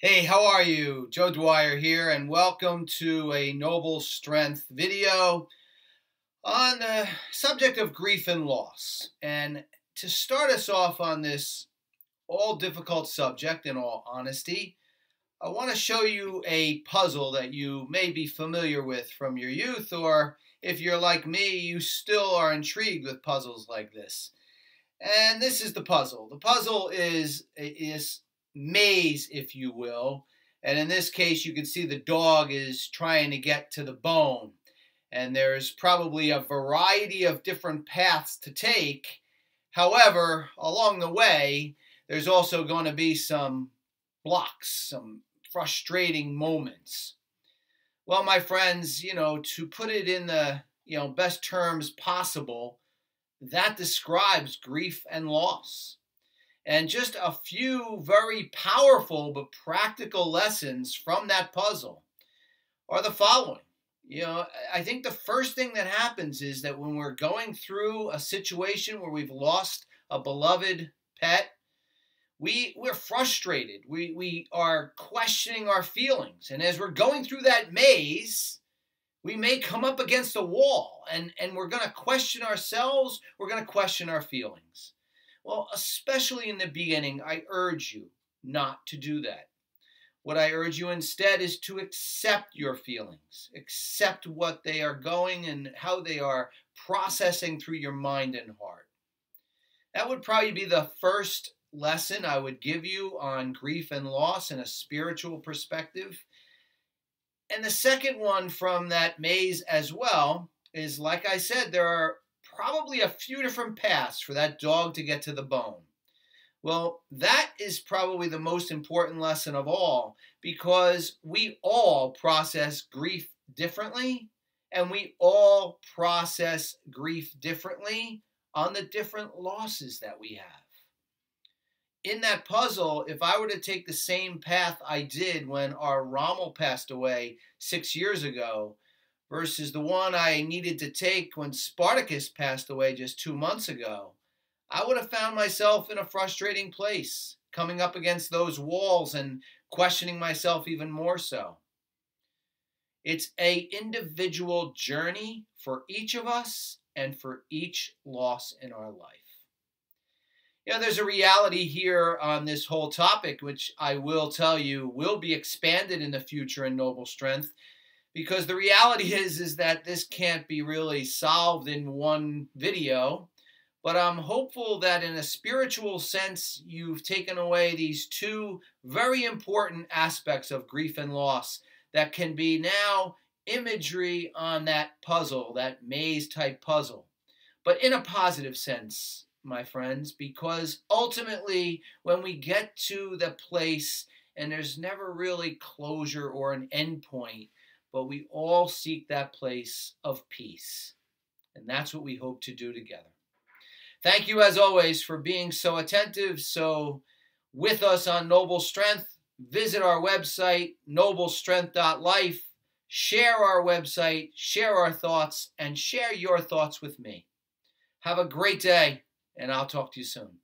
Hey, how are you? Joe Dwyer here, and welcome to a Noble Strength video on the subject of grief and loss. And to start us off on this all difficult subject, in all honesty, I want to show you a puzzle that you may be familiar with from your youth, or if you're like me, you still are intrigued with puzzles like this. And this is the puzzle. The puzzle is maze, if you will. And in this case, you can see the dog is trying to get to the bone. And there's probably a variety of different paths to take. However, along the way, there's also going to be some blocks, some frustrating moments. Well, my friends, to put it in the, best terms possible, that describes grief and loss. And just a few very powerful but practical lessons from that puzzle are the following. I think the first thing that happens is that when we're going through a situation where we've lost a beloved pet, we're frustrated. We are questioning our feelings. And as we're going through that maze, we may come up against a wall, and we're going to question ourselves. We're going to question our feelings. Well, especially in the beginning, I urge you not to do that. What I urge you instead is to accept your feelings. Accept what they are going and how they are processing through your mind and heart. That would probably be the first lesson I would give you on grief and loss in a spiritual perspective. And the second one from that maze as well is, like I said, there are probably a few different paths for that dog to get to the bone. Well, that is probably the most important lesson of all, because we all process grief differently, and we all process grief differently on the different losses that we have. In that puzzle, if I were to take the same path I did when our Rommel passed away 6 years ago, versus the one I needed to take when Spartacus passed away just 2 months ago, I would have found myself in a frustrating place, coming up against those walls and questioning myself even more so. It's an individual journey for each of us and for each loss in our life. There's a reality here on this whole topic, which I will tell you will be expanded in the future in Noble Strength, because the reality is that this can't be really solved in one video. But I'm hopeful that in a spiritual sense, you've taken away these two very important aspects of grief and loss that can be now imagery on that puzzle, that maze-type puzzle. But in a positive sense, my friends, because ultimately, when we get to the place, and there's never really closure or an end point, but we all seek that place of peace. And that's what we hope to do together. Thank you, as always, for being so attentive, so with us on Noble Strength. Visit our website, noblestrength.life. Share our website, share our thoughts, and share your thoughts with me. Have a great day, and I'll talk to you soon.